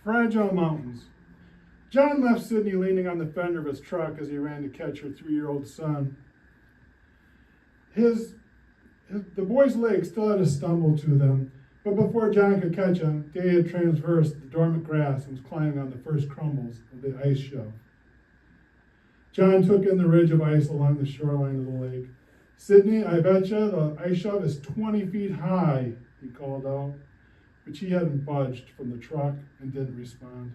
Fragile mountains. John left Sydney leaning on the fender of his truck as he ran to catch her 3-year-old son. The boy's legs still had a stumble to them, but before John could catch him, Day had traversed the dormant grass and was climbing on the first crumbles of the ice shelf. John took in the ridge of ice along the shoreline of the lake. "Sydney, I betcha the ice shelf is 20 feet high," he called out, but she hadn't budged from the truck and didn't respond.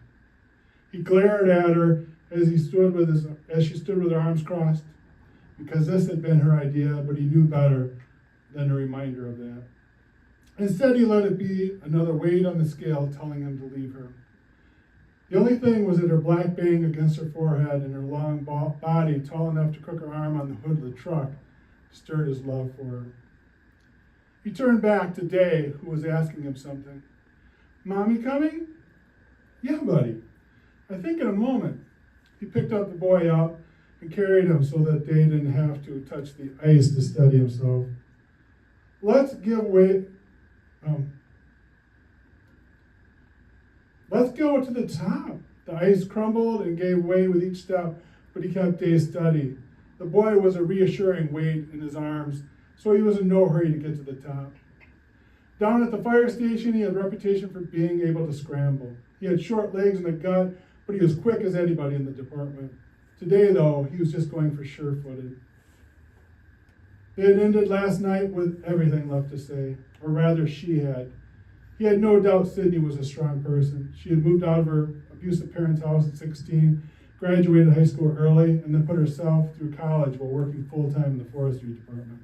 He glared at her as she stood with her arms crossed, because this had been her idea, but he knew better than a reminder of that. Instead, he let it be another weight on the scale telling him to leave her. The only thing was that her black bang against her forehead and her long body, tall enough to crook her arm on the hood of the truck, stirred his love for her. He turned back to Day, who was asking him something. "Mommy coming?" "Yeah, buddy. I think in a moment." He picked up the boy up and carried him so that Day didn't have to touch the ice to steady himself. Let's go to the top." The ice crumbled and gave way with each step, but he kept Day steady. The boy was a reassuring weight in his arms, so he was in no hurry to get to the top. Down at the fire station, he had a reputation for being able to scramble. He had short legs and a gut, but he was quick as anybody in the department. Today, though, he was just going for sure-footed. They had ended last night with everything left to say, or rather she had. He had no doubt Sydney was a strong person. She had moved out of her abusive parents' house at 16, graduated high school early, and then put herself through college while working full-time in the forestry department.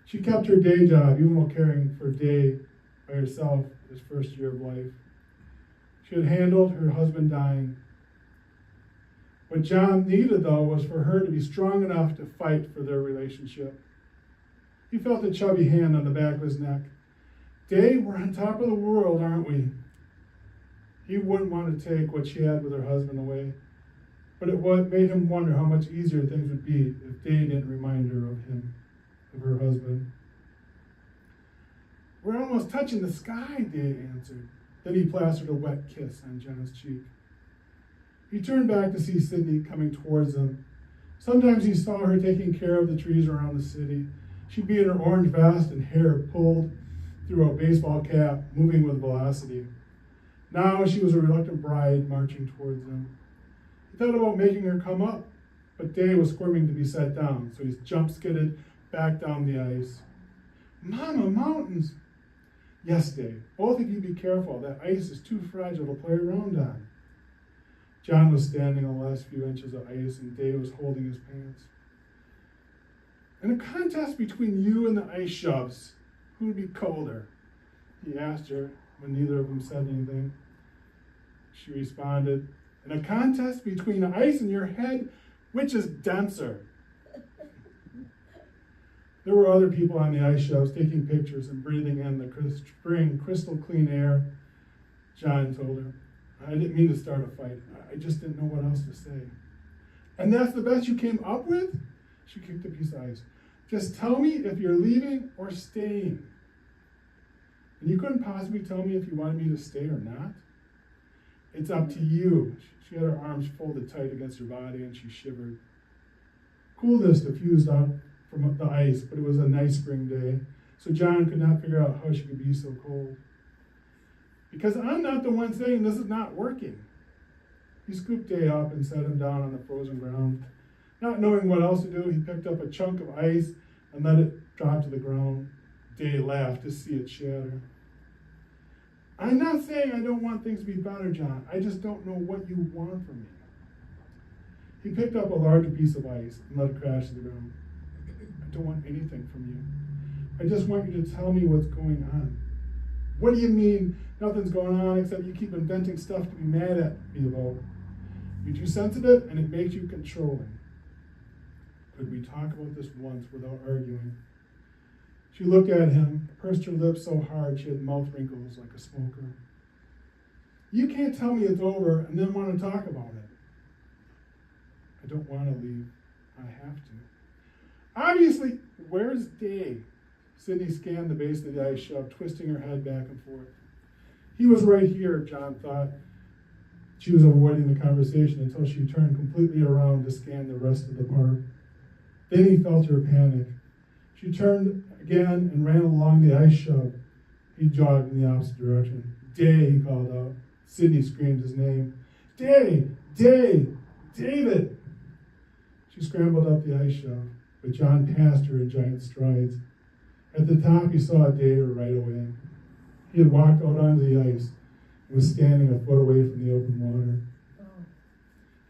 She kept her day job, even while caring for Day by herself his first year of life. She had handled her husband dying. What John needed, though, was for her to be strong enough to fight for their relationship. He felt a chubby hand on the back of his neck. "Day, we're on top of the world, aren't we?" He wouldn't want to take what she had with her husband away, but it made him wonder how much easier things would be if Day didn't remind her of her husband. "We're almost touching the sky," Day answered. Then he plastered a wet kiss on John's cheek. He turned back to see Sydney coming towards him. Sometimes he saw her taking care of the trees around the city. She'd be in her orange vest and hair pulled through a baseball cap, moving with velocity. Now she was a reluctant bride marching towards him. He thought about making her come up, but Day was squirming to be set down, so he jump-skidded back down the ice. "Mama, mountains!" "Yes, Day, both of you be careful. That ice is too fragile to play around on." John was standing on the last few inches of ice, and Day was holding his pants. "In a contest between you and the ice shoves, who would be colder?" he asked her when neither of them said anything. She responded, "In a contest between the ice and your head, which is denser?" There were other people on the ice shelves taking pictures and breathing in the spring, crystal clean air. John told her, "I didn't mean to start a fight. I just didn't know what else to say." "And that's the best you came up with?" She kicked a piece of ice. "Just tell me if you're leaving or staying." "And you couldn't possibly tell me if you wanted me to stay or not?" "It's up to you." She had her arms folded tight against her body and she shivered. Coolness diffused out from the ice, but it was a nice spring day, so John could not figure out how she could be so cold. "Because I'm not the one saying this is not working." He scooped Day up and set him down on the frozen ground. Not knowing what else to do, he picked up a chunk of ice and let it drop to the ground. Day laughed to see it shatter. "I'm not saying I don't want things to be better, John. I just don't know what you want from me." He picked up a larger piece of ice and let it crash to the ground. "I don't want anything from you. I just want you to tell me what's going on." "What do you mean nothing's going on except you keep inventing stuff to be mad at me about? You're too sensitive and it makes you controlling." "Could we talk about this once without arguing?" She looked at him, pursed her lips so hard she had mouth wrinkles like a smoker. "You can't tell me it's over and then want to talk about it." "I don't want to leave. I have to." "Obviously, where's Day?" Sydney scanned the base of the ice shelf, twisting her head back and forth. He was right here, John thought, She was avoiding the conversation until she turned completely around to scan the rest of the park. Then he felt her panic. She turned again and ran along the ice shelf. He jogged in the opposite direction. "Day," he called out. Sydney screamed his name. "Day! Day! David!" She scrambled up the ice shelf, but John passed her in giant strides. At the top, he saw David right away. He had walked out onto the ice and was standing a foot away from the open water.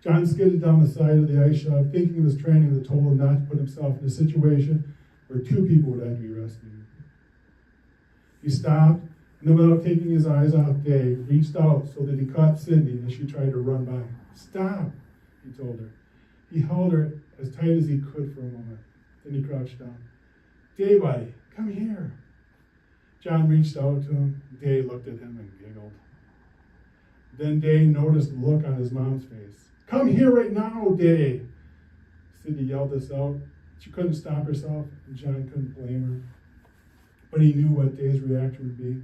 John skidded down the side of the ice shelf, thinking of his training that told him not to put himself in a situation where two people would have to be rescued. He stopped, and then without taking his eyes off Dave, reached out so that he caught Sydney as she tried to run by. "Stop," he told her. He held her as tight as he could for a moment. Then he crouched down. "Dave, buddy, come here." John reached out to him. Dave looked at him and giggled. Then Dave noticed the look on his mom's face. "Come here right now, Dave." Sydney yelled this out. She couldn't stop herself, and John couldn't blame her. But he knew what Dave's reaction would be.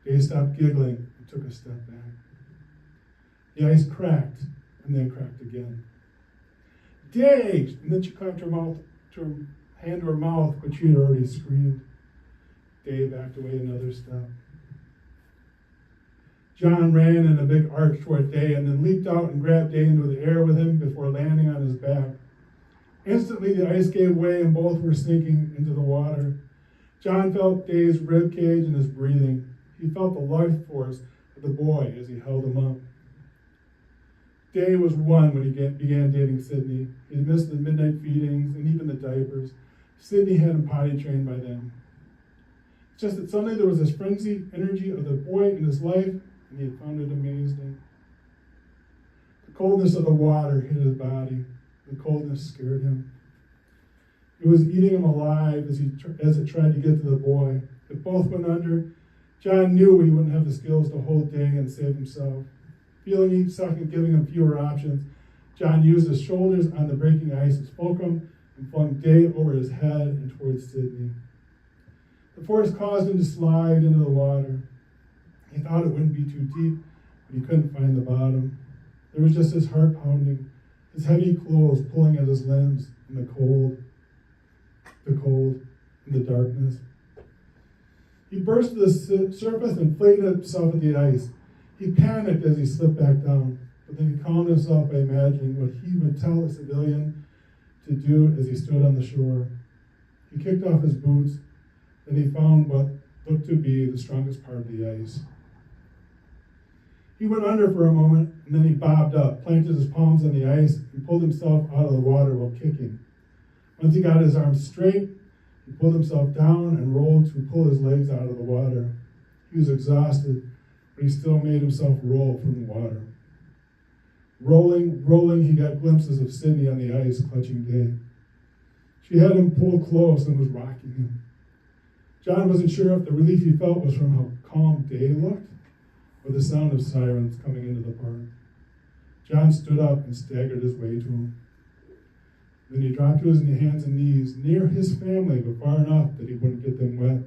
Dave stopped giggling and took a step back. The ice cracked, and then cracked again. "Dave!" And then she clapped her hand to her mouth, but she had already screamed. Dave backed away another step. John ran in a big arc toward Dave and then leaped out and grabbed Dave into the air with him before landing on his back. Instantly, the ice gave way and both were sinking into the water. John felt Dave's rib cage and his breathing. He felt the life force of the boy as he held him up. Dave was one when he began dating Sydney. He had missed the midnight feedings and even the diapers. Sydney had him potty trained by then. It's just that suddenly there was this frenzied energy of the boy in his life, and he had found it amazing. The coldness of the water hit his body. The coldness scared him. It was eating him alive as it tried to get to the boy. If both went under, John knew he wouldn't have the skills to hold Dave and save himself. Feeling each second giving him fewer options, John used his shoulders on the breaking ice as fulcrum and flung Dave over his head and towards Sydney. The force caused him to slide into the water. He thought it wouldn't be too deep, but he couldn't find the bottom. There was just his heart pounding, his heavy clothes pulling at his limbs in the cold, and the darkness. He burst to the surface and flayed himself at the ice. He panicked as he slipped back down, but then he calmed himself by imagining what he would tell a civilian to do as he stood on the shore. He kicked off his boots, then he found what looked to be the strongest part of the ice. He went under for a moment, and then he bobbed up, planted his palms on the ice, and pulled himself out of the water while kicking. Once he got his arms straight, he pulled himself down and rolled to pull his legs out of the water. He was exhausted, but he still made himself roll from the water. Rolling, he got glimpses of Sydney on the ice, clutching Dave. She had him pulled close and was rocking him. John wasn't sure if the relief he felt was from how calm Dave looked or the sound of sirens coming into the park. John stood up and staggered his way to him. Then he dropped to his hands and knees near his family, but far enough that he wouldn't get them wet.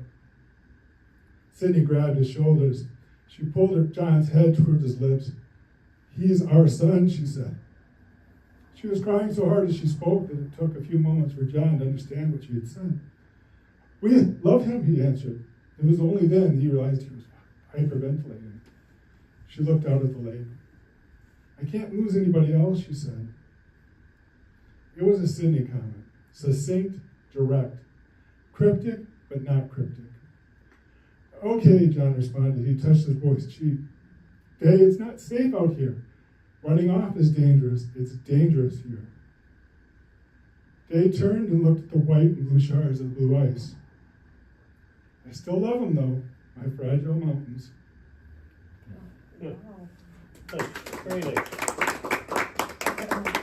Sydney grabbed his shoulders. She pulled John's head towards his lips. "He's our son," she said. She was crying so hard as she spoke that it took a few moments for John to understand what she had said. "We love him," he answered. It was only then he realized he was hyperventilating. She looked out at the lake. "I can't lose anybody else," she said. It was a Sydney comment, succinct, direct, cryptic, but not cryptic. "Okay," John responded. He touched his boy's cheek. "Dave, it's not safe out here. Running off is dangerous. It's dangerous here." Dave turned and looked at the white and blue shards of the blue ice. "I still love them, though, my fragile mountains." Good. Great.